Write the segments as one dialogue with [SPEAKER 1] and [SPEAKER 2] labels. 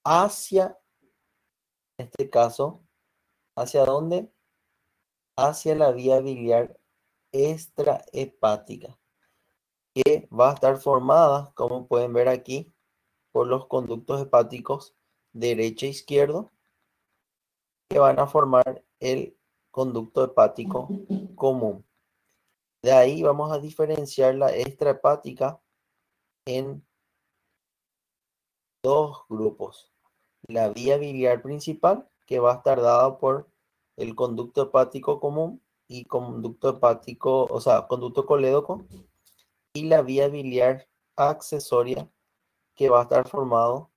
[SPEAKER 1] hacia, en este caso, ¿hacia dónde? Hacia la vía biliar extrahepática, que va a estar formada, como pueden ver aquí, por los conductos hepáticos derecho e izquierdo, que van a formar el conducto hepático común. De ahí vamos a diferenciar la extrahepática en dos grupos. La vía biliar principal, que va a estar dada por el conducto hepático común y conducto hepático, o sea, conducto colédoco, y la vía biliar accesoria, que va a estar formado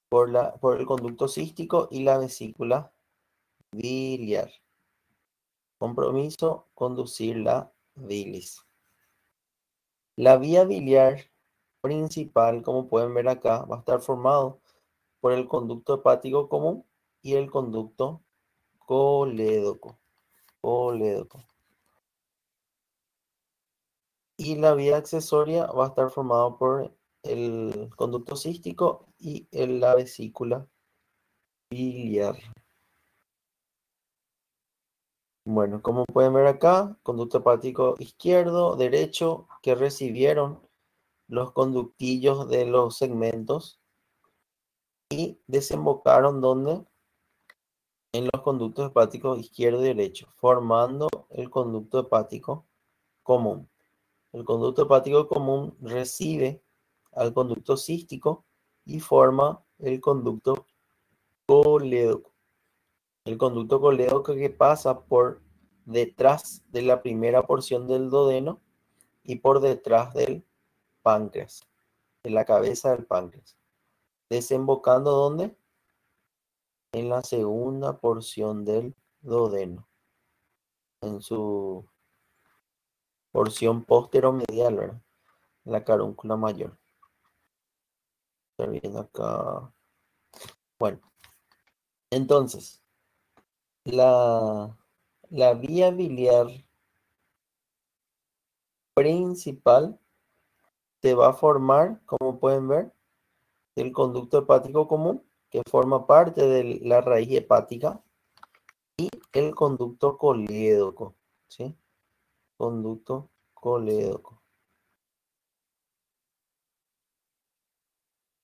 [SPEAKER 1] por el conducto cístico y la vesícula biliar. Compromiso, conducir la bilis. La vía biliar principal, como pueden ver acá, va a estar formado por el conducto hepático común y el conducto colédoco. Y la vía accesoria va a estar formada por el conducto cístico y la vesícula biliar. Bueno, como pueden ver acá, conducto hepático izquierdo, derecho, que recibieron los conductillos de los segmentos y desembocaron donde en los conductos hepáticos izquierdo y derecho, formando el conducto hepático común. El conducto hepático común recibe al conducto cístico y forma el conducto colédoco. El conducto colédoco que pasa por detrás de la primera porción del duodeno y por detrás del páncreas, de la cabeza del páncreas. Desembocando ¿dónde? En la segunda porción del duodeno, en su porción posteromedial, ¿verdad? La carúncula mayor. Estoy viendo acá. Bueno, entonces, la vía biliar principal se va a formar, como pueden ver, el conducto hepático común, que forma parte de la raíz hepática, y el conducto colédoco, ¿sí? Conducto colédoco.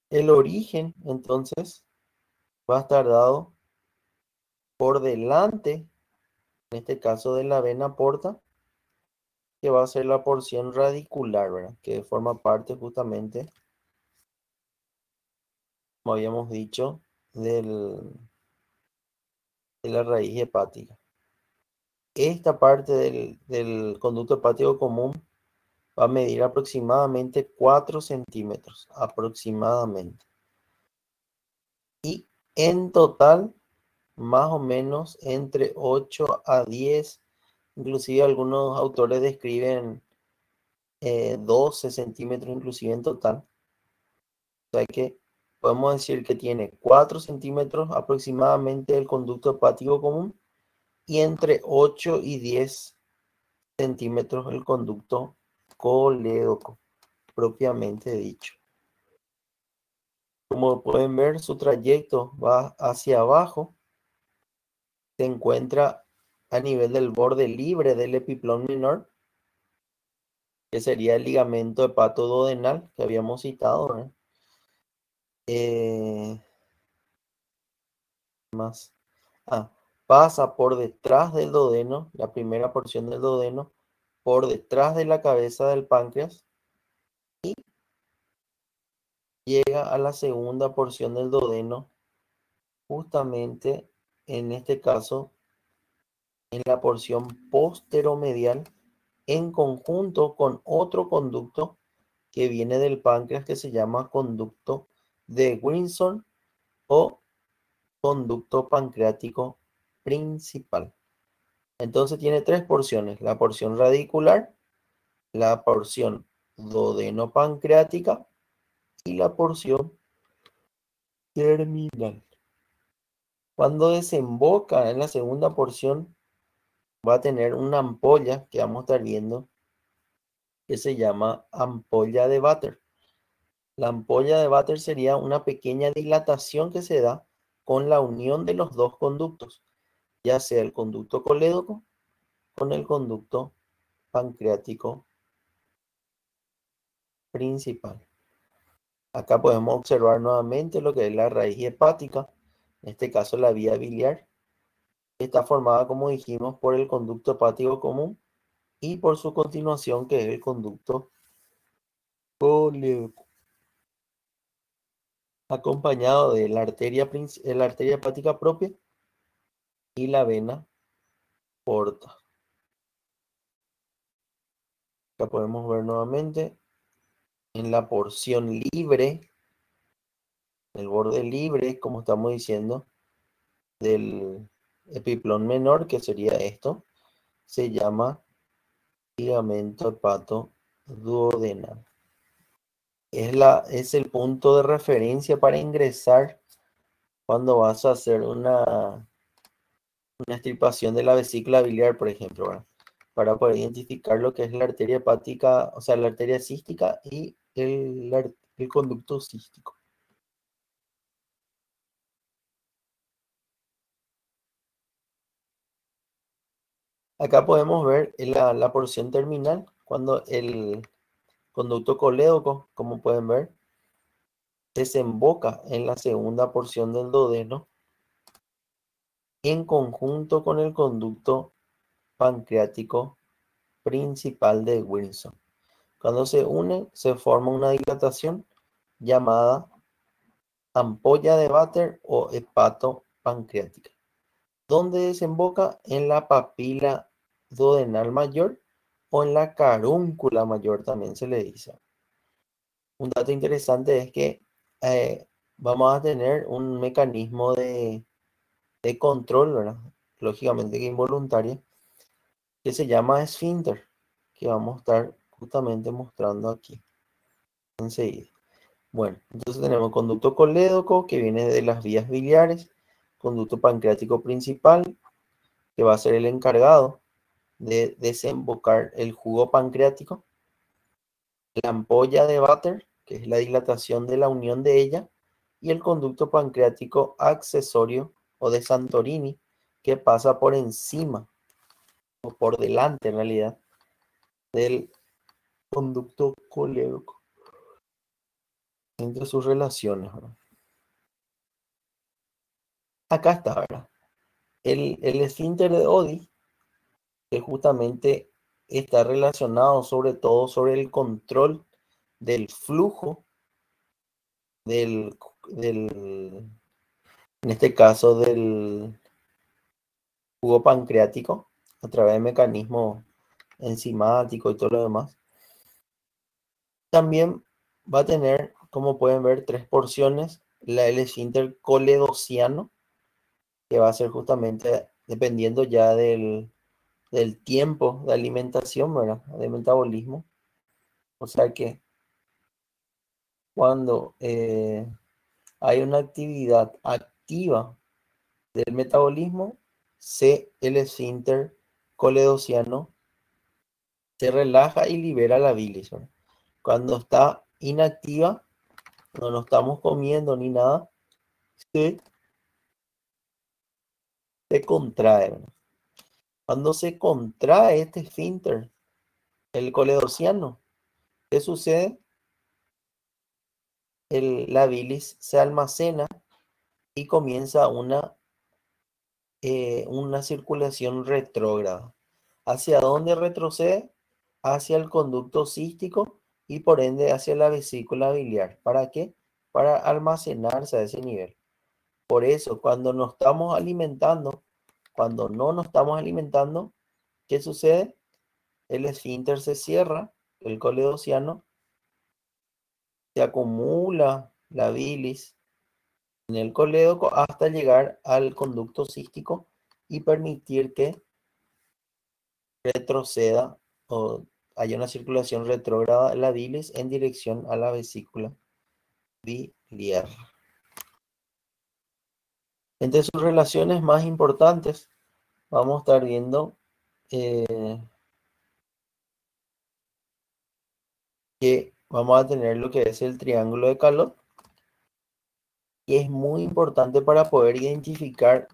[SPEAKER 1] El origen, entonces, va a estar dado por delante, en este caso de la vena porta, que va a ser la porción radicular, ¿verdad? Que forma parte justamente, como habíamos dicho, de la raíz hepática. Esta parte del conducto hepático común va a medir aproximadamente 4 centímetros, aproximadamente. Y en total, más o menos entre 8 a 10, inclusive algunos autores describen 12 centímetros inclusive en total. O sea que podemos decir que tiene 4 centímetros aproximadamente el conducto hepático común y entre 8 y 10 centímetros el conducto colédoco, propiamente dicho. Como pueden ver, su trayecto va hacia abajo, se encuentra a nivel del borde libre del epiplón menor, que sería el ligamento hepatoduodenal que habíamos citado, ¿verdad? Más. Pasa por detrás del duodeno, la primera porción del duodeno, por detrás de la cabeza del páncreas y llega a la segunda porción del duodeno, justamente en este caso en la porción posteromedial, en conjunto con otro conducto que viene del páncreas que se llama conducto de Wilson o conducto pancreático principal. Entonces tiene tres porciones: la porción radicular, la porción duodeno-pancreática y la porción terminal. Cuando desemboca en la segunda porción, va a tener una ampolla que vamos a estar viendo, que se llama ampolla de Vater. La ampolla de váter sería una pequeña dilatación que se da con la unión de los dos conductos, ya sea el conducto colédoco con el conducto pancreático principal. Acá podemos observar nuevamente lo que es la raíz hepática, en este caso la vía biliar. Está formada, como dijimos, por el conducto hepático común y por su continuación, que es el conducto colédoco, acompañado de la arteria hepática propia y la vena porta. Acá podemos ver nuevamente en la porción libre, el borde libre, como estamos diciendo, del epiplón menor, que sería esto, se llama ligamento hepatoduodenal. Es el punto de referencia para ingresar cuando vas a hacer una extirpación de la vesícula biliar, por ejemplo, ¿verdad? Para poder identificar lo que es la arteria hepática, o sea, la arteria cística y el conducto cístico. Acá podemos ver la porción terminal, cuando el conducto colédoco, como pueden ver, desemboca en la segunda porción del duodeno en conjunto con el conducto pancreático principal de Wilson. Cuando se unen, se forma una dilatación llamada ampolla de Vater o hepatopancreática, donde desemboca en la papila duodenal mayor o en la carúncula mayor, también se le dice. Un dato interesante es que vamos a tener un mecanismo de control, ¿verdad? Lógicamente que involuntario, que se llama esfínter, que vamos a estar justamente mostrando aquí enseguida. Bueno, entonces tenemos conducto colédoco, que viene de las vías biliares, conducto pancreático principal, que va a ser el encargado de desembocar el jugo pancreático, la ampolla de Vater, que es la dilatación de la unión de ella, y el conducto pancreático accesorio o de Santorini, que pasa por encima o por delante en realidad del conducto colédoco entre sus relaciones, ¿verdad? Acá está, ¿verdad? El esfínter de Oddi, que justamente está relacionado sobre todo sobre el control del flujo del, en este caso del jugo pancreático, a través de mecanismos enzimáticos y todo lo demás. También va a tener, como pueden ver, tres porciones. El esfínter coledociano, que va a ser justamente dependiendo ya del tiempo de alimentación, ¿verdad? De metabolismo. O sea que cuando hay una actividad activa del metabolismo, el esfínter coledociano se relaja y libera la bilis, ¿verdad? Cuando está inactiva, no estamos comiendo ni nada, se, se contrae, ¿verdad? Cuando se contrae este esfínter, el coledociano, ¿qué sucede? La bilis se almacena y comienza una circulación retrógrada. ¿Hacia dónde retrocede? Hacia el conducto cístico y por ende hacia la vesícula biliar. ¿Para qué? Para almacenarse a ese nivel. Por eso, cuando no nos estamos alimentando, ¿qué sucede? El esfínter se cierra, el coledociano, se acumula la bilis en el colédoco hasta llegar al conducto cístico y permitir que retroceda o haya una circulación retrógrada de la bilis en dirección a la vesícula biliar. Entre sus relaciones más importantes, vamos a estar viendo que vamos a tener lo que es el triángulo de Calot, y es muy importante para poder identificar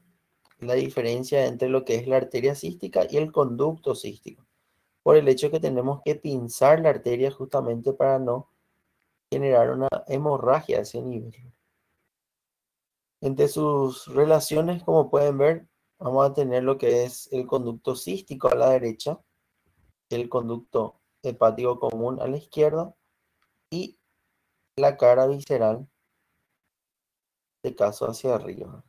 [SPEAKER 1] la diferencia entre lo que es la arteria cística y el conducto cístico, por el hecho que tenemos que pinzar la arteria justamente para no generar una hemorragia a ese nivel. Entre sus relaciones, como pueden ver, vamos a tener lo que es el conducto cístico a la derecha, el conducto hepático común a la izquierda y la cara visceral de caso hacia arriba.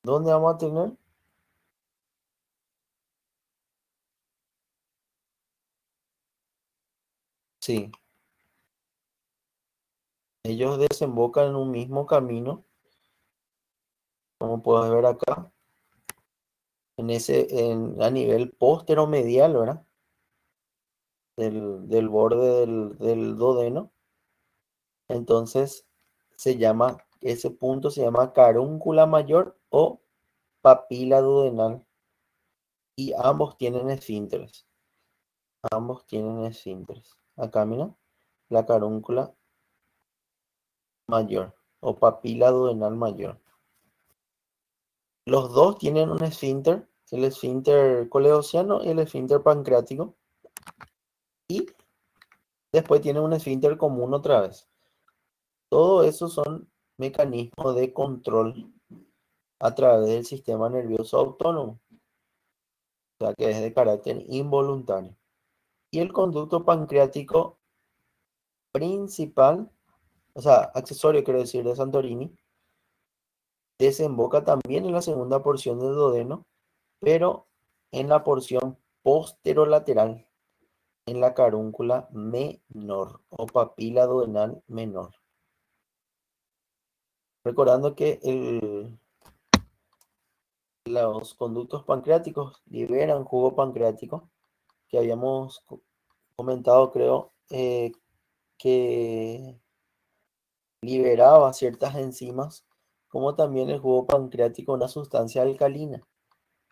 [SPEAKER 1] ¿Dónde vamos a tener? Sí, ellos desembocan en un mismo camino, como puedes ver acá, a nivel posteromedial, ¿verdad? Del borde del duodeno. Entonces, ese punto se llama carúncula mayor o papila duodenal. Y ambos tienen esfínteres. Ambos tienen esfínteres. Acá, mira, la carúncula mayor o papila duodenal mayor. Los dos tienen un esfínter, el esfínter coledociano y el esfínter pancreático. Y después tienen un esfínter común otra vez. Todo eso son mecanismos de control a través del sistema nervioso autónomo, o sea que es de carácter involuntario. Y el conducto pancreático principal, o sea, accesorio quiero decir, de Santorini, desemboca también en la segunda porción del duodeno, pero en la porción posterolateral, en la carúncula menor o papila duodenal menor. Recordando que los conductos pancreáticos liberan jugo pancreático, que habíamos comentado, creo, que liberaba ciertas enzimas, como también el jugo pancreático una sustancia alcalina,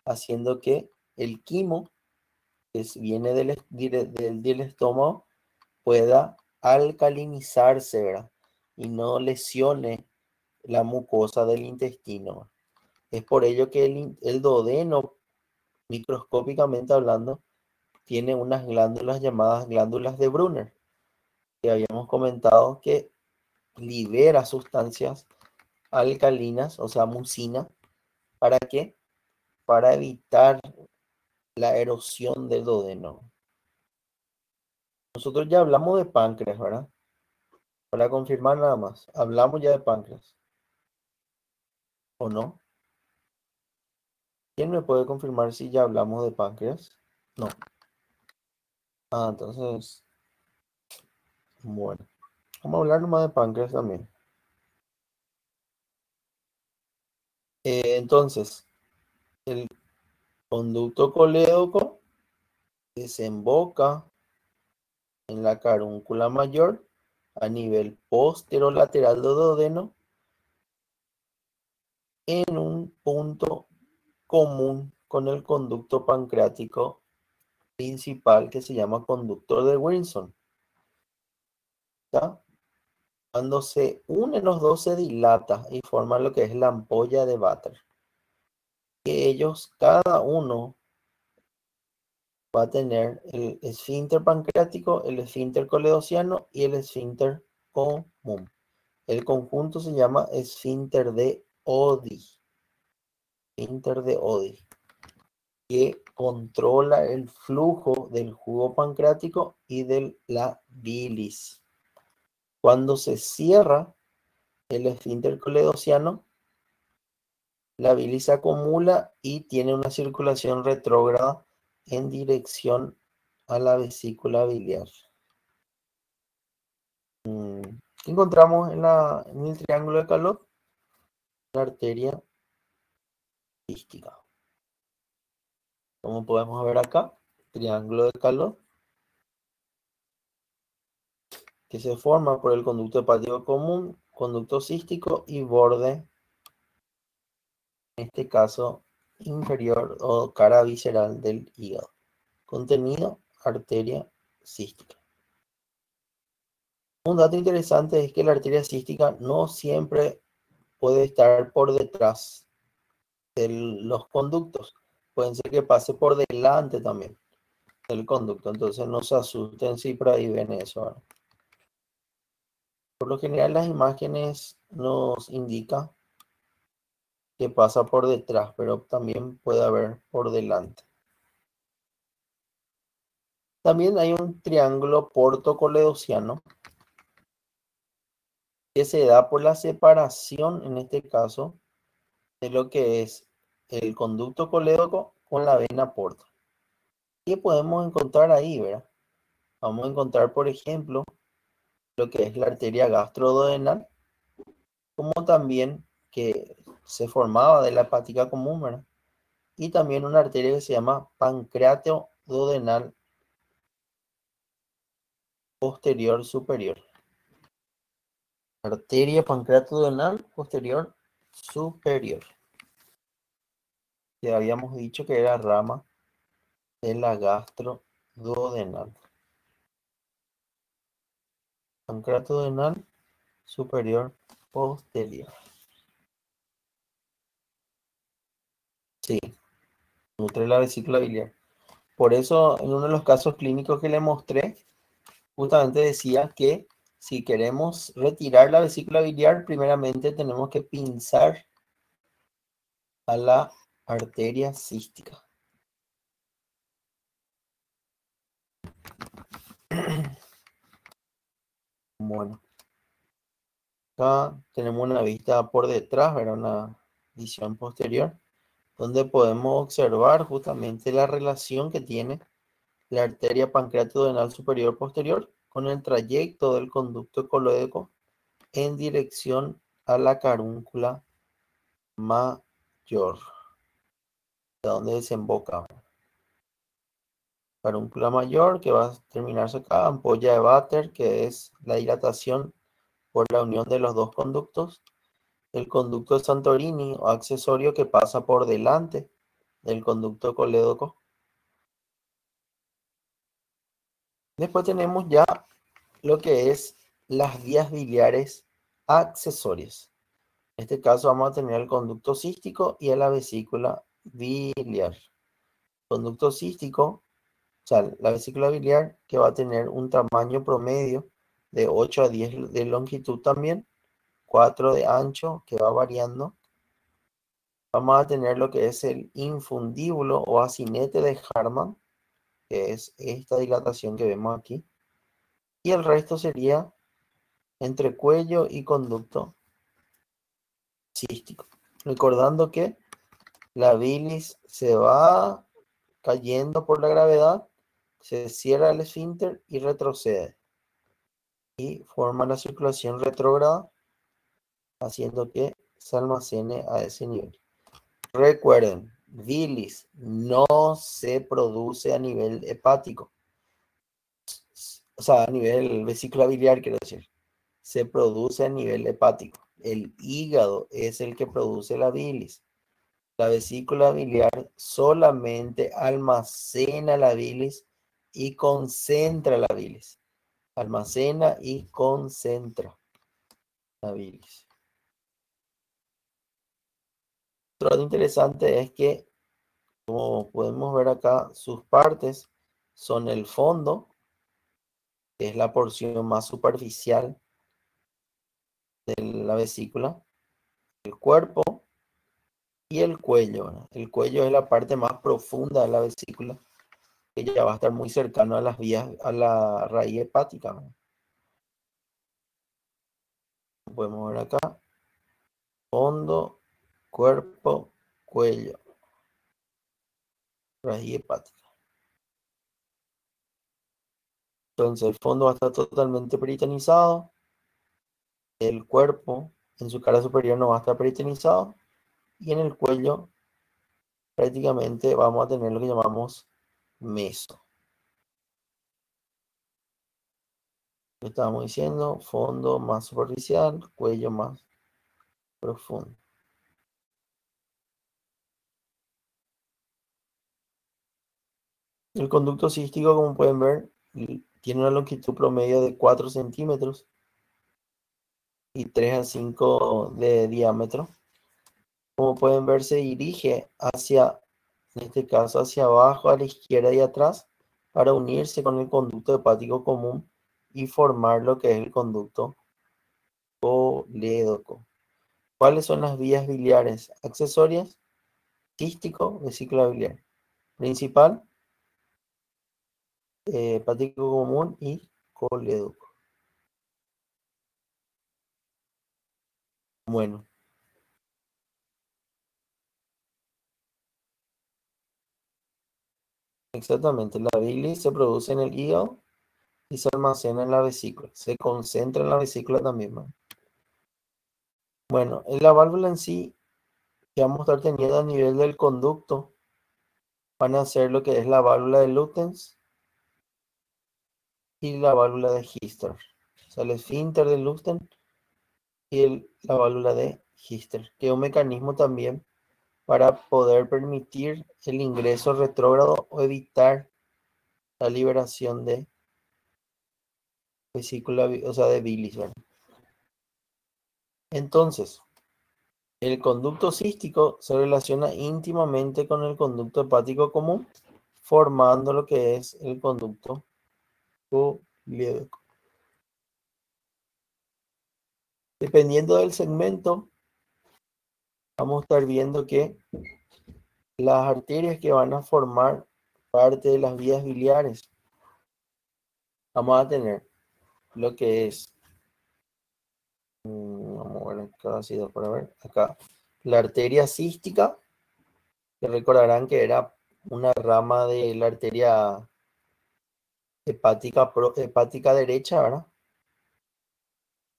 [SPEAKER 1] haciendo que el quimo, que viene del estómago, pueda alcalinizarse, ¿verdad? Y no lesione la mucosa del intestino. Es por ello que el duodeno, microscópicamente hablando, tiene unas glándulas llamadas glándulas de Brunner, que habíamos comentado que libera sustancias alcalinas, o sea, mucina. ¿Para qué? Para evitar la erosión del duodeno. Nosotros ya hablamos de páncreas, ¿verdad? Para confirmar nada más, hablamos ya de páncreas, ¿o no? ¿Quién me puede confirmar si ya hablamos de páncreas? No. Ah, entonces, bueno, vamos a hablar nomás de páncreas también. Entonces, el conducto colédoco desemboca en la carúncula mayor a nivel posterolateral del duodeno en un punto común con el conducto pancreático principal que se llama conductor de Wilson. ¿Ya? Cuando se unen los dos se dilata y forma lo que es la ampolla de Vater. Que ellos, cada uno, va a tener el esfínter pancreático, el esfínter coledociano y el esfínter común. El conjunto se llama esfínter de Oddi. Esfínter de Oddi, que controla el flujo del jugo pancreático y de la bilis. Cuando se cierra el esfínter coledociano, la bilis se acumula y tiene una circulación retrógrada en dirección a la vesícula biliar. ¿Qué encontramos en el triángulo de Calot? La arteria cística. Como podemos ver acá, triángulo de Calot, que se forma por el conducto hepático común, conducto cístico y borde, en este caso inferior o cara visceral del hígado. Contenido, arteria cística. Un dato interesante es que la arteria cística no siempre puede estar por detrás de los conductos. Pueden ser que pase por delante también del conducto. Entonces no se asusten si por ahí ven eso, ¿verdad? Por lo general las imágenes nos indican que pasa por detrás, pero también puede haber por delante. También hay un triángulo portocoledociano que se da por la separación, en este caso, de lo que es el conducto colédoco con la vena porta. ¿Qué podemos encontrar ahí, verdad? Vamos a encontrar, por ejemplo, lo que es la arteria gastroduodenal, como también que se formaba de la hepática común, ¿verdad? Y también una arteria que se llama pancreatoduodenal posterior superior. Arteria pancreatoduodenal posterior superior. Ya habíamos dicho que era rama de la gastroduodenal. Pancreatoduodenal superior posterior. Sí, nutre la vesícula biliar. Por eso, en uno de los casos clínicos que le mostré, justamente decía que si queremos retirar la vesícula biliar, primeramente tenemos que pinzar a la arteria cística. Bueno, acá tenemos una vista por detrás, ¿verdad? Una visión posterior, donde podemos observar justamente la relación que tiene la arteria pancreatoduodenal superior posterior con el trayecto del conducto colédoco en dirección a la carúncula mayor, de donde desemboca. Carúncula mayor, que va a terminarse acá, ampolla de Vater, que es la dilatación por la unión de los dos conductos. El conducto de Santorini o accesorio que pasa por delante del conducto colédoco. Después tenemos ya lo que es las vías biliares accesorias. En este caso vamos a tener el conducto cístico y a la vesícula biliar. Conducto cístico, o sea, la vesícula biliar que va a tener un tamaño promedio de 8 a 10 de longitud también, 4 de ancho, que va variando. Vamos a tener lo que es el infundíbulo o acinete de Hartmann, que es esta dilatación que vemos aquí. Y el resto sería entre cuello y conducto cístico. Recordando que la bilis se va cayendo por la gravedad, se cierra el esfínter y retrocede. Y forma la circulación retrógrada, haciendo que se almacene a ese nivel. Recuerden, bilis no se produce a nivel hepático. O sea, a nivel vesícula biliar, quiero decir. Se produce a nivel hepático. El hígado es el que produce la bilis. La vesícula biliar solamente almacena la bilis y concentra la bilis. Almacena y concentra la bilis. Otro dato interesante es que, como podemos ver acá, sus partes son el fondo, que es la porción más superficial de la vesícula, el cuerpo y el cuello, ¿verdad? El cuello es la parte más profunda de la vesícula, que ya va a estar muy cercano a las vías, a la raíz hepática, ¿verdad? Podemos ver acá, fondo, cuerpo, cuello, raíz hepática. Entonces el fondo va a estar totalmente peritonizado, el cuerpo en su cara superior no va a estar peritonizado y en el cuello prácticamente vamos a tener lo que llamamos meso. Estábamos diciendo fondo más superficial, cuello más profundo. El conducto cístico, como pueden ver, Tiene una longitud promedio de 4 centímetros y 3 a 5 de diámetro. Como pueden ver, se dirige hacia, en este caso, hacia abajo, a la izquierda y atrás, para unirse con el conducto hepático común y formar lo que es el conducto colédoco. ¿Cuáles son las vías biliares accesorias? Quístico, vesícula biliar. Principal, hepático común y colédoco. Bueno, exactamente. La bilis se produce en el hígado y se almacena en la vesícula. Se concentra en la vesícula también, ¿no? Bueno, en la válvula en sí que vamos a estar teniendo a nivel del conducto van a ser lo que es la válvula de Lutens y la válvula de Hister. O sea, el esfínter de Lutens y la válvula de Hister, que es un mecanismo también para poder permitir el ingreso retrógrado o evitar la liberación de vesícula, o sea, de bilis, ¿verdad? Entonces, el conducto cístico se relaciona íntimamente con el conducto hepático común, formando lo que es el conducto colédoco. Dependiendo del segmento, vamos a estar viendo que las arterias que van a formar parte de las vías biliares, vamos a tener lo que es, vamos a ver acá, así para ver, acá, la arteria cística, que recordarán que era una rama de la arteria hepática derecha, ¿verdad?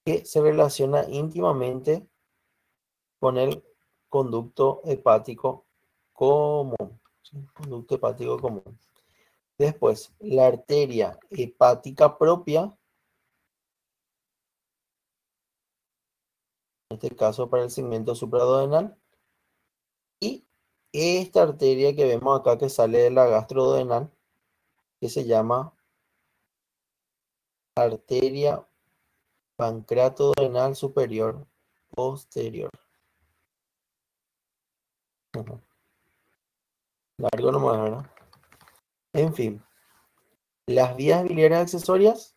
[SPEAKER 1] Que se relaciona íntimamente con el conducto hepático común. ¿Sí? Conducto hepático común. Después, la arteria hepática propia, en este caso para el segmento supraduodenal, y esta arteria que vemos acá que sale de la gastroduodenal, que se llama arteria pancreatoduodenal superior posterior. Largo nomás, ¿verdad? En fin, las vías biliares accesorias,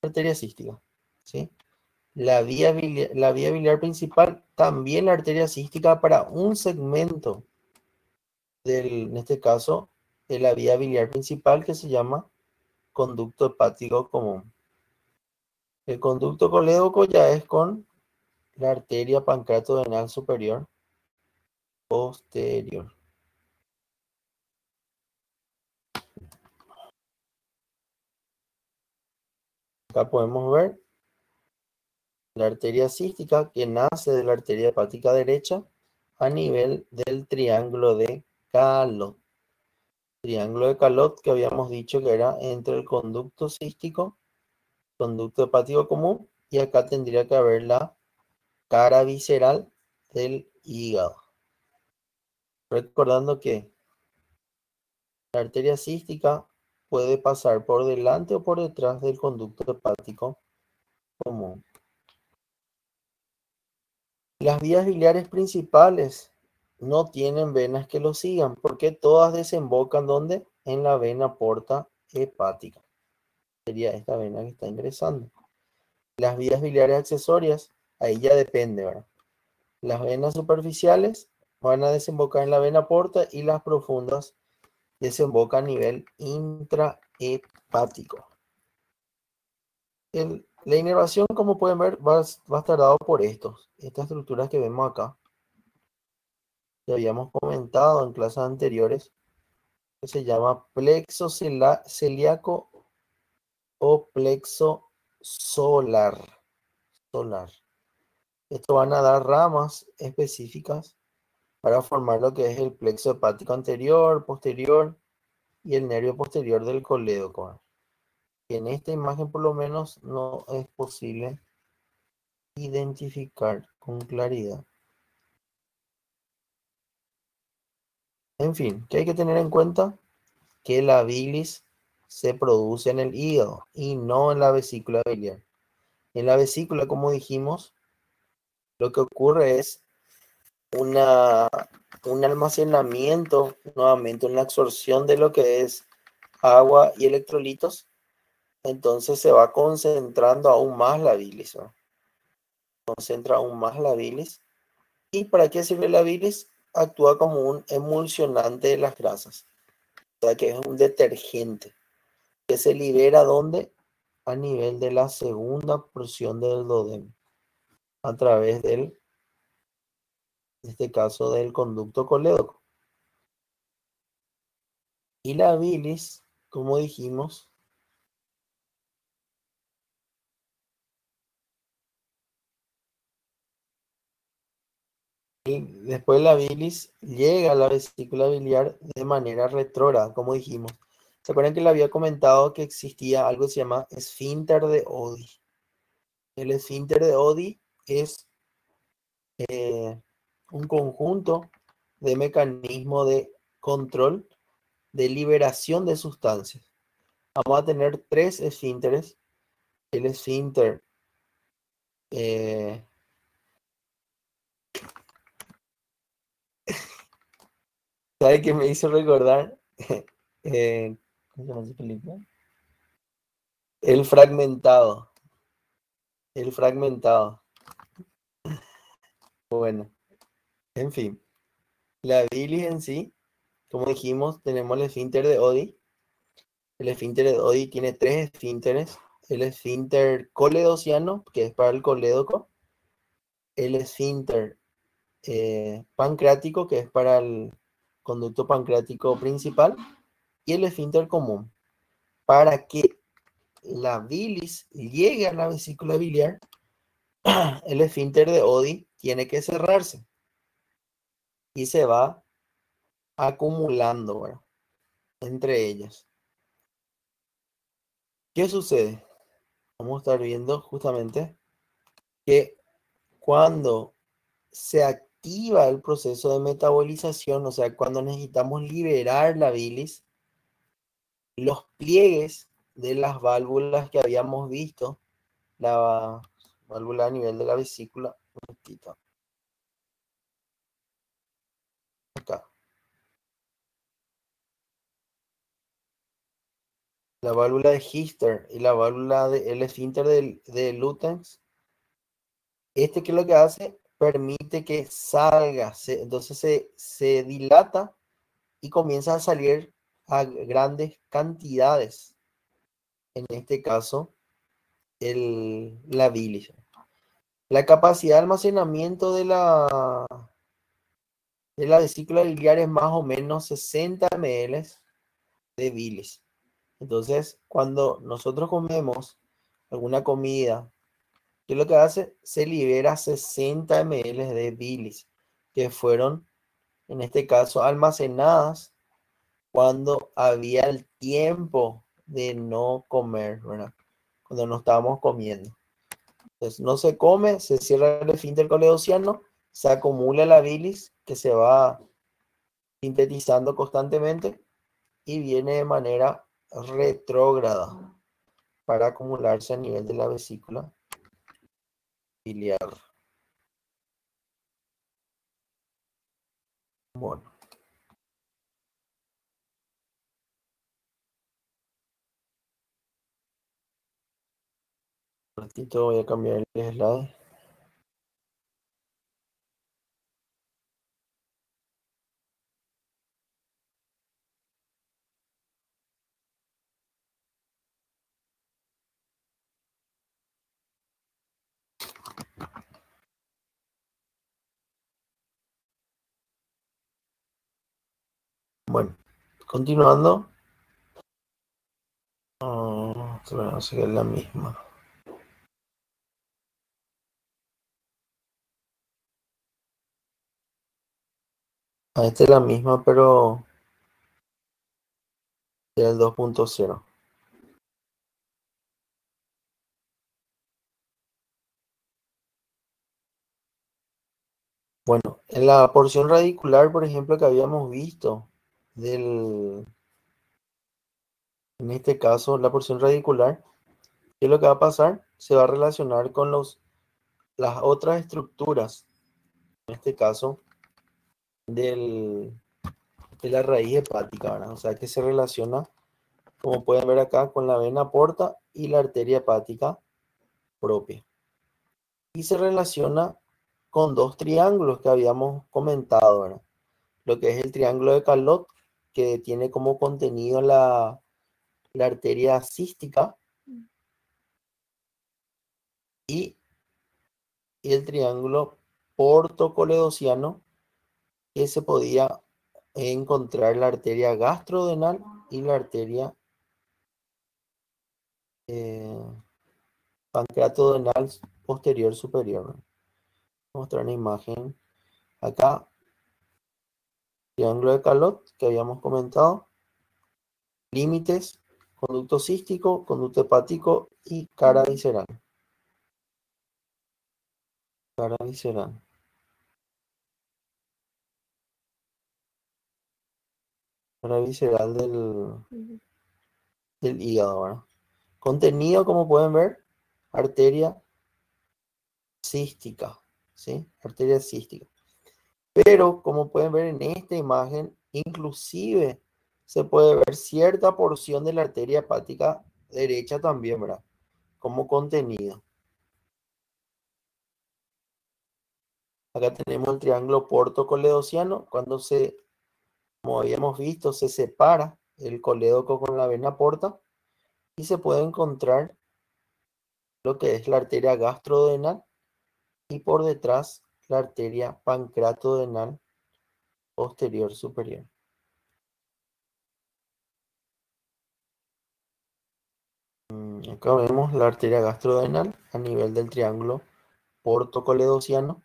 [SPEAKER 1] arteria cística, ¿sí? La vía biliar principal, también la arteria cística para un segmento en este caso, de la vía biliar principal que se llama conducto hepático común. El conducto colédoco ya es con la arteria pancreatodenal superior posterior. Acá podemos ver la arteria cística que nace de la arteria hepática derecha a nivel del triángulo de Calot. Triángulo de Calot que habíamos dicho que era entre el conducto cístico, conducto hepático común, y acá tendría que haber la cara visceral del hígado. Recordando que la arteria cística puede pasar por delante o por detrás del conducto hepático común. Las vías biliares principales no tienen venas que lo sigan, porque todas desembocan ¿dónde? En la vena porta hepática. Sería esta vena que está ingresando. Las vías biliares accesorias, ahí ya depende, ¿verdad? Las venas superficiales van a desembocar en la vena porta y las profundas desemboca a nivel intrahepático. La inervación, como pueden ver, va a estar dado por estas estructuras que vemos acá, que habíamos comentado en clases anteriores, que se llama plexo celíaco o plexo solar. Esto van a dar ramas específicas para formar lo que es el plexo hepático anterior, posterior y el nervio posterior del colédoco. En esta imagen por lo menos no es posible identificar con claridad. En fin, que hay que tener en cuenta que la bilis se produce en el hígado y no en la vesícula biliar. En la vesícula, como dijimos, lo que ocurre es una, un almacenamiento, nuevamente una absorción de lo que es agua y electrolitos, entonces se va concentrando aún más la bilis, ¿no? Concentra aún más la bilis. ¿Y para qué sirve la bilis? Actúa como un emulsionante de las grasas, o sea que es un detergente que se libera ¿dónde? A nivel de la segunda porción del duodeno, a través del, en este caso, del conducto colédoco. Y la bilis, como dijimos, y después la bilis llega a la vesícula biliar de manera retrógrada, como dijimos. ¿Se acuerdan que le había comentado que existía algo que se llama esfínter de Oddi? El esfínter de Oddi es un conjunto de mecanismos de control de liberación de sustancias. Vamos a tener tres esfínteres. El esfínter eh, ¿sabe qué me hizo recordar? ¿Cómo se llama esa película? El fragmentado. El fragmentado. Bueno, en fin. La bilis en sí, como dijimos, tenemos el esfínter de Oddi. El esfínter de Oddi tiene tres esfínteres. El esfínter coledociano, que es para el colédoco. El esfínter pancreático, que es para el conducto pancreático principal. Y el esfínter común. Para que la bilis llegue a la vesícula biliar, el esfínter de Oddi tiene que cerrarse y se va acumulando, ¿verdad? Entre ellas. ¿Qué sucede? Vamos a estar viendo justamente que cuando se activa el proceso de metabolización, o sea, cuando necesitamos liberar la bilis, los pliegues de las válvulas que habíamos visto, la válvula a nivel de la vesícula, un momentito, acá, la válvula de Hister y la válvula del esfínter de Lutyens, este que lo que hace, permite que salga, entonces se dilata y comienza a salir a grandes cantidades. En este caso, la bilis. La capacidad de almacenamiento de la vesícula biliar es más o menos 60 ml de bilis. Entonces, cuando nosotros comemos alguna comida, ¿qué es lo que hace? Se libera 60 ml de bilis que fueron, en este caso, almacenadas cuando había el tiempo de no comer, ¿verdad? Cuando no estábamos comiendo. Entonces, no se come, se cierra el esfínter coledociano, se acumula la bilis que se va sintetizando constantemente y viene de manera retrógrada para acumularse a nivel de la vesícula biliar. Bueno, un ratito voy a cambiar el slide. Bueno, continuando. Bueno, a seguir la misma. Esta es la misma, pero del 2.0. Bueno, en la porción radicular, por ejemplo, que habíamos visto del, En este caso, la porción radicular, ¿qué es lo que va a pasar? Se va a relacionar con las otras estructuras, en este caso, de la raíz hepática, ¿verdad? O sea, que se relaciona, como pueden ver acá, con la vena porta y la arteria hepática propia. Y se relaciona con dos triángulos que habíamos comentado, ¿verdad? Lo que es el triángulo de Calot, que tiene como contenido la arteria cística, y el triángulo portocoledociano, que se podía encontrar la arteria gastrodenal y la arteria eh, pancreatodenal posterior superior. Voy a mostrar una imagen acá. Triángulo de Calot, que habíamos comentado. Límites, conducto cístico, conducto hepático y cara visceral. Cara visceral. Cara visceral del hígado, ¿verdad? Contenido, como pueden ver, arteria cística, ¿sí? Arteria cística. Pero, como pueden ver en esta imagen, inclusive se puede ver cierta porción de la arteria hepática derecha también, ¿verdad? Como contenido. Acá tenemos el triángulo portocoledociano. Cuando como habíamos visto, se separa el colédoco con la vena porta y se puede encontrar lo que es la arteria gastrodenal y por detrás la arteria pancreatodenal posterior superior. Acá vemos la arteria gastrodenal a nivel del triángulo portocoledociano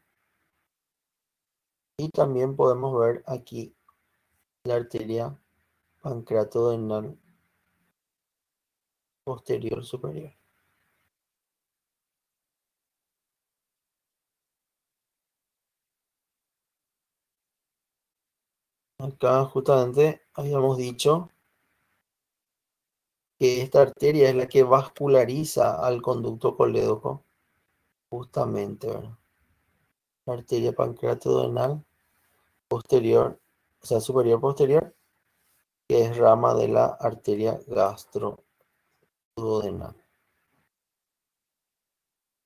[SPEAKER 1] y también podemos ver aquí la arteria pancreatodenal posterior superior. Acá justamente habíamos dicho que esta arteria es la que vasculariza al conducto colédoco, justamente, ¿verdad? La arteria pancreatodenal posterior, o sea, superior posterior, que es rama de la arteria gastroduodenal.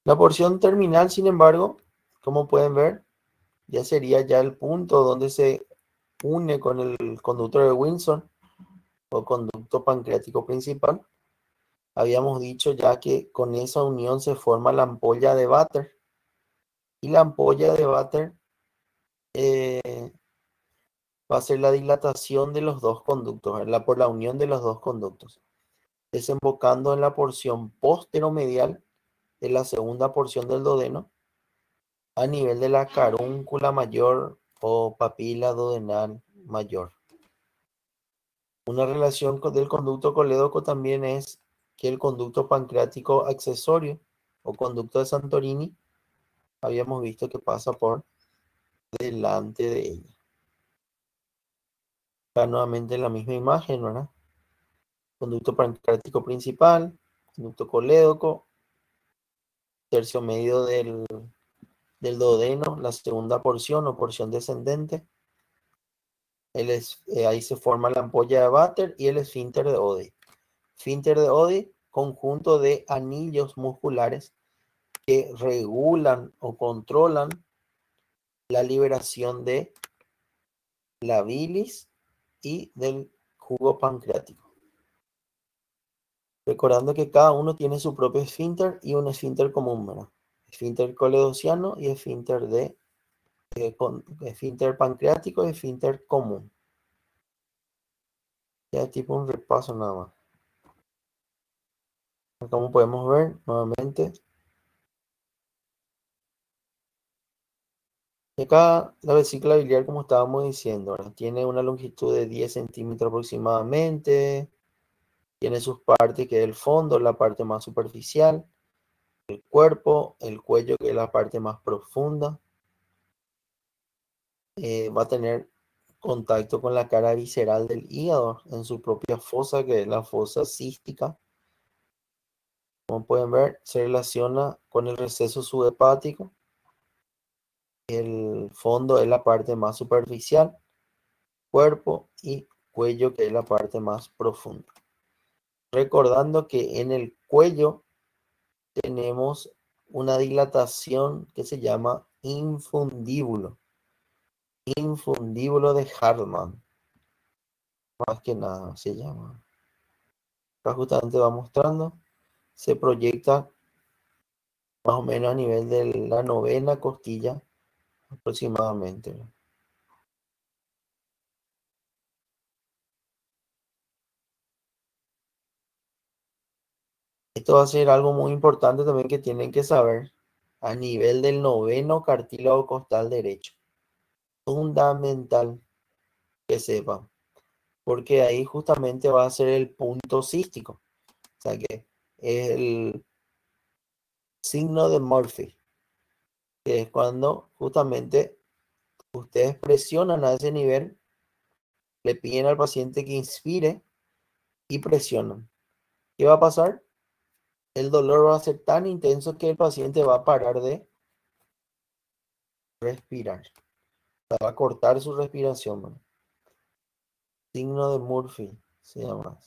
[SPEAKER 1] La porción terminal, sin embargo, como pueden ver, ya sería ya el punto donde se une con el conducto de Wilson o conducto pancreático principal. Habíamos dicho ya que con esa unión se forma la ampolla de Vater. Y la ampolla de Vater va a ser la dilatación de los dos conductos, ¿verdad? Por la unión de los dos conductos, desembocando en la porción posteromedial de la segunda porción del duodeno a nivel de la carúncula mayor o papila duodenal mayor. Una relación del conducto colédoco también es que el conducto pancreático accesorio o conducto de Santorini, habíamos visto que pasa por delante de ella. Acá nuevamente la misma imagen, ¿verdad? Conducto pancreático principal, conducto colédoco, tercio medio del duodeno, la segunda porción o porción descendente. Ahí se forma la ampolla de Vater y el esfínter de Oddi. Esfínter de Oddi, conjunto de anillos musculares que regulan o controlan la liberación de la bilis y del jugo pancreático. Recordando que cada uno tiene su propio esfínter y un esfínter común, ¿verdad? Esfínter coledociano y esfínter esfínter pancreático y esfínter común. Ya es tipo un repaso nada más. Como podemos ver nuevamente, y acá la vesícula biliar, como estábamos diciendo, ¿verdad? Tiene una longitud de 10 centímetros aproximadamente. Tiene sus partes, que es el fondo, la parte más superficial, el cuerpo, el cuello, que es la parte más profunda. Va a tener contacto con la cara visceral del hígado en su propia fosa, que es la fosa cística. Como pueden ver, se relaciona con el receso subhepático. El fondo es la parte más superficial, cuerpo y cuello, que es la parte más profunda. Recordando que en el cuello tenemos una dilatación que se llama infundíbulo. Infundíbulo de Hartmann. Más que nada se llama. Acá justamente va mostrando. Se proyecta más o menos a nivel de la novena costilla aproximadamente. Esto va a ser algo muy importante también que tienen que saber a nivel del noveno cartílago costal derecho. Fundamental que sepan, porque ahí justamente va a ser el punto cístico. O sea que es el signo de Murphy, que es cuando justamente ustedes presionan a ese nivel, le piden al paciente que inspire y presionan. ¿Qué va a pasar? El dolor va a ser tan intenso que el paciente va a parar de respirar. Va a cortar su respiración, ¿no? Signo de Murphy se llama.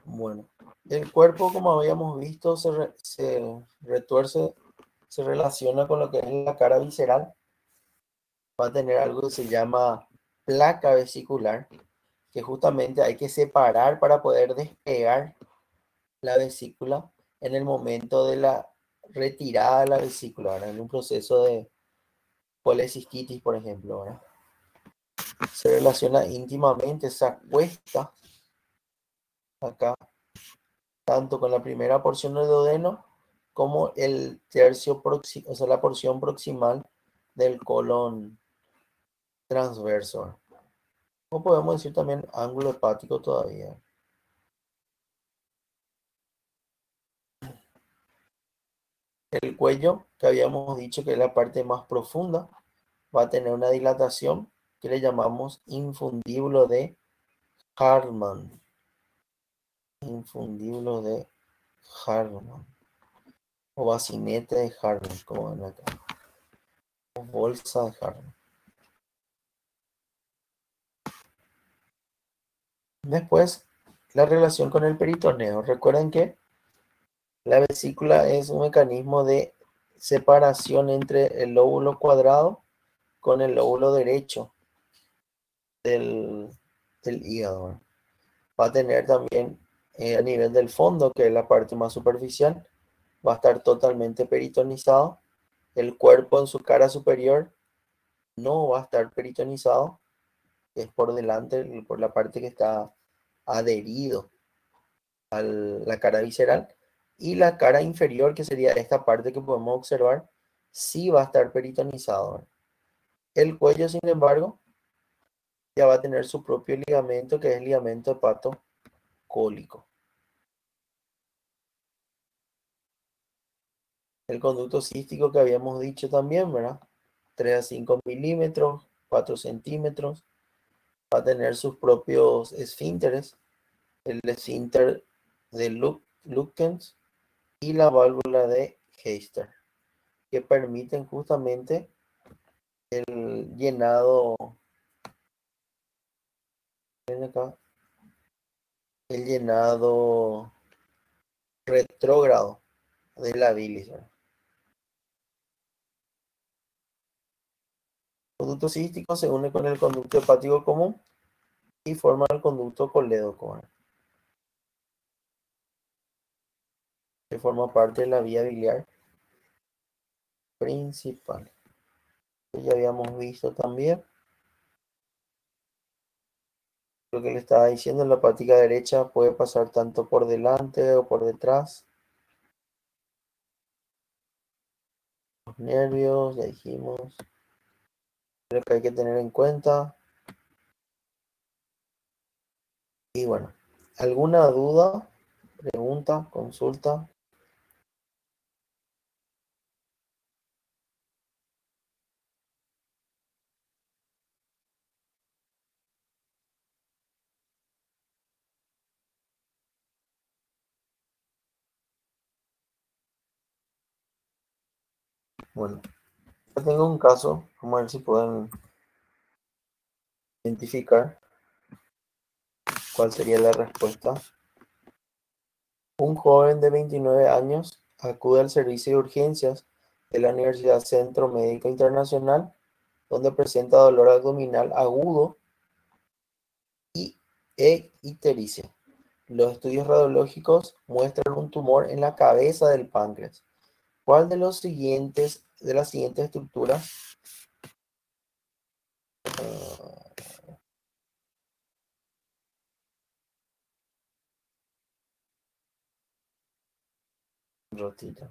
[SPEAKER 1] Bueno, el cuerpo, como habíamos visto, se retuerce, se relaciona con lo que es la cara visceral. Va a tener algo que se llama placa vesicular, que justamente hay que separar para poder despegar la vesícula en el momento de la retirada de la vesícula, ¿verdad? En un proceso de polecistitis, por ejemplo, ¿verdad? Se relaciona íntimamente, se acuesta acá, tanto con la primera porción del duodeno como el tercio próximo, o sea, la porción proximal del colon transverso. O podemos decir también ángulo hepático todavía. El cuello, que habíamos dicho que es la parte más profunda, va a tener una dilatación que le llamamos infundíbulo de Hartmann. Infundíbulo de Hartmann. O bacinete de Hartmann, como ven acá. O bolsa de Hartmann. Después, la relación con el peritoneo. Recuerden que la vesícula es un mecanismo de separación entre el lóbulo cuadrado con el lóbulo derecho del, del hígado. Va a tener también a nivel del fondo, que es la parte más superficial, va a estar totalmente peritonizado. El cuerpo en su cara superior no va a estar peritonizado, que es por delante, por la parte que está adherido a la cara visceral. Y la cara inferior, que sería esta parte que podemos observar, sí va a estar peritonizado. El cuello, sin embargo, ya va a tener su propio ligamento, que es el ligamento hepatocólico. El conducto cístico que habíamos dicho también, ¿verdad? 3 a 5 milímetros, 4 centímetros. Va a tener sus propios esfínteres, el esfínter de Lukens y la válvula de Heister, que permiten justamente el llenado, ven acá, el llenado retrógrado de la bilis, ¿verdad? El conducto cístico se une con el conducto hepático común y forma el conducto colédoco, ¿verdad? Que forma parte de la vía biliar principal. Ya habíamos visto también lo que le estaba diciendo, la patica derecha puede pasar tanto por delante o por detrás. Los nervios, ya dijimos, lo que hay que tener en cuenta. Y bueno, ¿alguna duda, pregunta, consulta? Bueno, yo tengo un caso, vamos a ver si pueden identificar cuál sería la respuesta. Un joven de 29 años acude al servicio de urgencias de la Universidad Centro Médico Internacional, donde presenta dolor abdominal agudo y ictericia. Los estudios radiológicos muestran un tumor en la cabeza del páncreas. ¿Cuál de las siguientes estructuras rotita?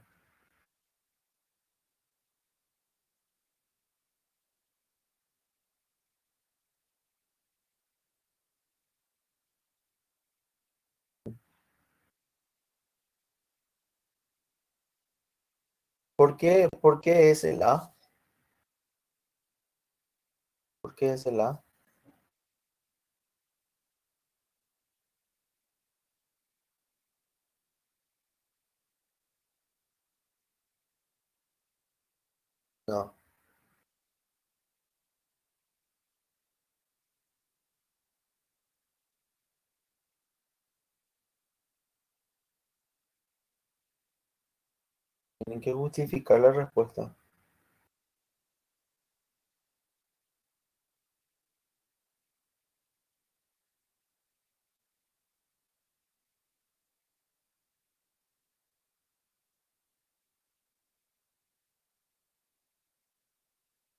[SPEAKER 1] ¿Por qué es el A? ¿Por qué es el A? No, tienen que justificar la respuesta.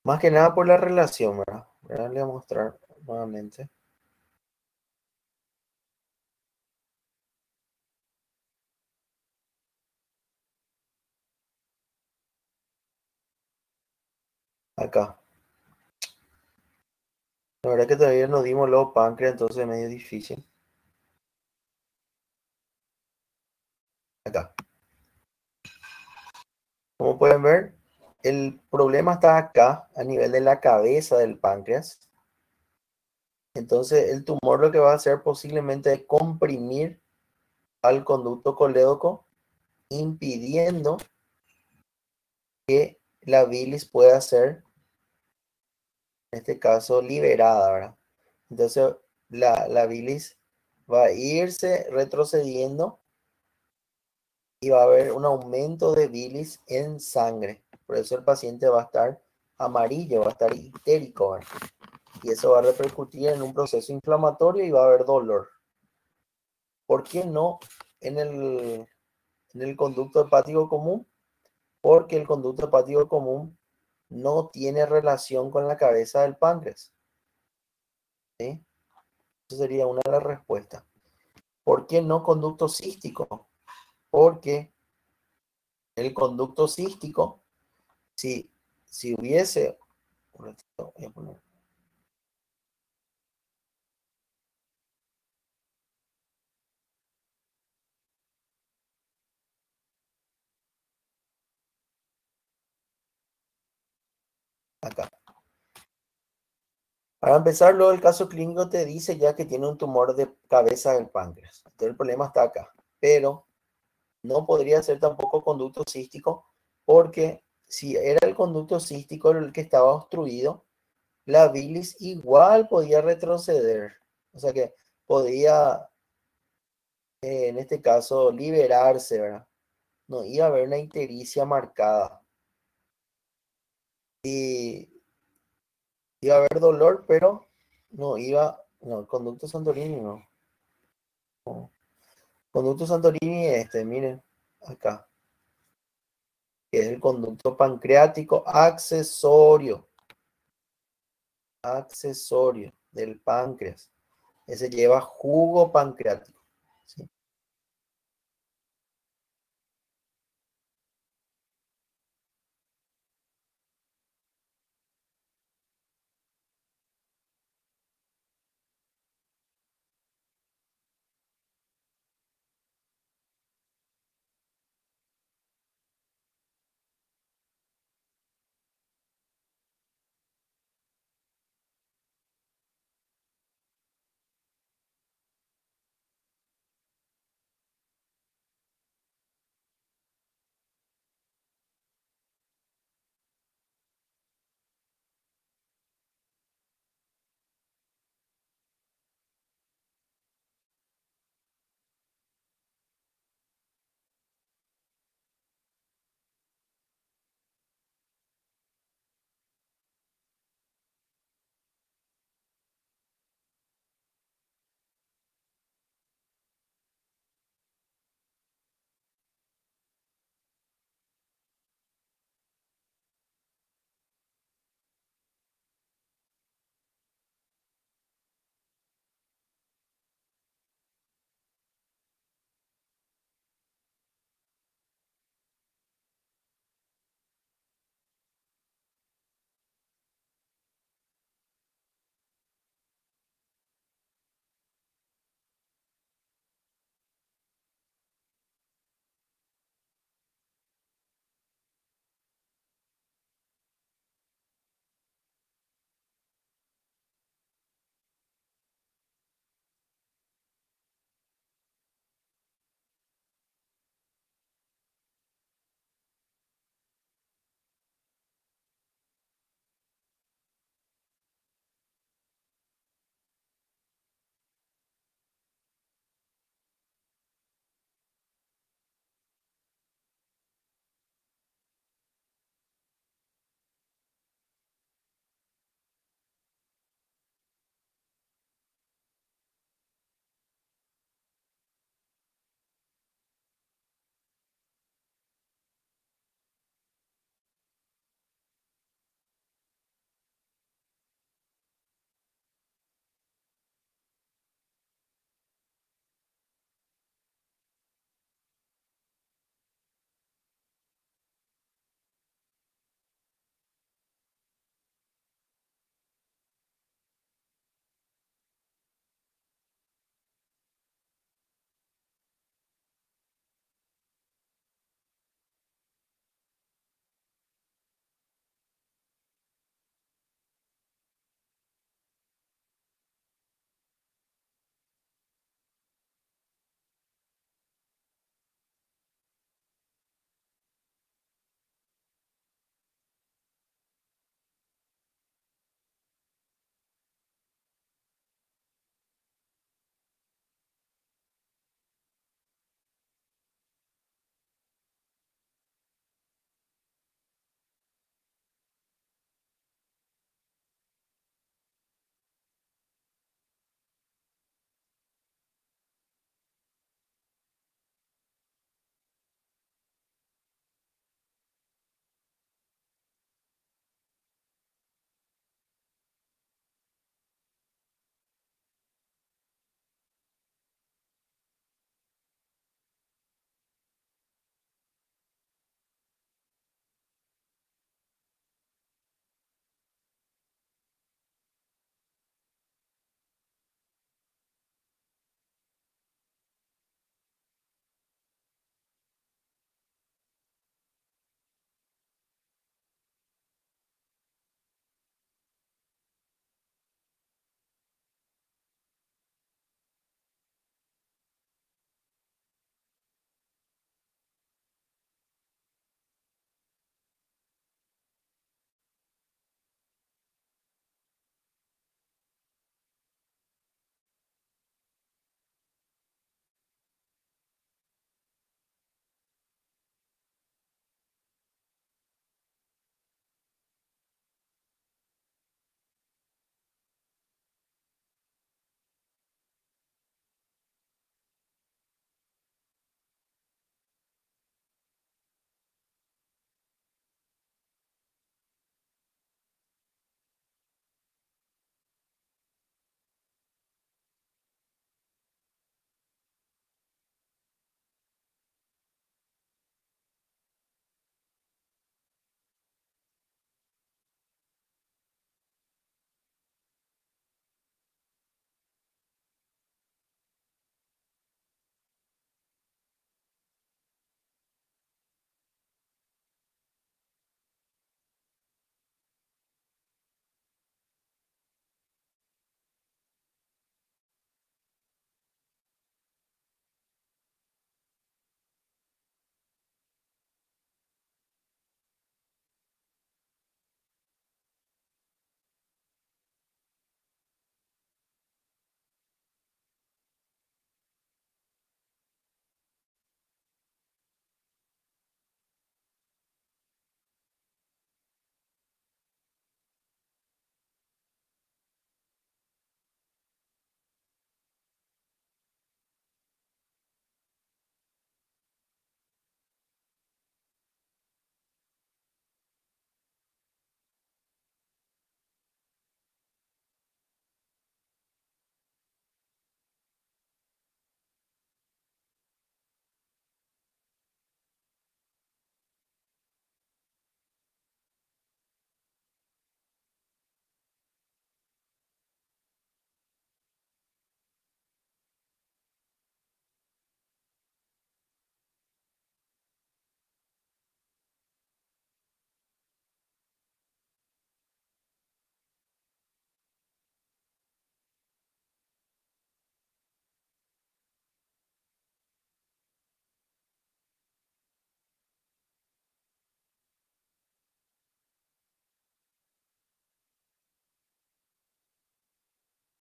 [SPEAKER 1] Más que nada por la relación, ¿verdad? Ahora le voy a mostrar nuevamente. Acá. La verdad que todavía no dimos los páncreas, entonces es medio difícil. Acá. Como pueden ver, el problema está acá, a nivel de la cabeza del páncreas. Entonces, el tumor lo que va a hacer posiblemente es comprimir al conducto colédoco, impidiendo que la bilis pueda ser, en este caso, liberada, ¿verdad? Entonces, la bilis va a irse retrocediendo y va a haber un aumento de bilis en sangre. Por eso el paciente va a estar amarillo, va a estar histérico, ¿verdad? Y eso va a repercutir en un proceso inflamatorio y va a haber dolor. ¿Por qué no en el conducto hepático común? Porque el conducto hepático común no tiene relación con la cabeza del páncreas. ¿Sí? Esa sería una de las respuestas. ¿Por qué no conducto cístico? Porque el conducto cístico, si hubiese... Un ratito, voy a poner acá. Para empezar, luego el caso clínico te dice ya que tiene un tumor de cabeza del páncreas. Entonces el problema está acá. Pero no podría ser tampoco conducto cístico, porque si era el conducto cístico el que estaba obstruido, la bilis igual podía retroceder. O sea que podía, en este caso, liberarse, ¿verdad? No iba a haber una ictericia marcada. Y iba a haber dolor, pero no iba, no, el conducto Santorini no. No. Conducto Santorini miren, acá, que es el conducto pancreático accesorio del páncreas. Ese lleva jugo pancreático.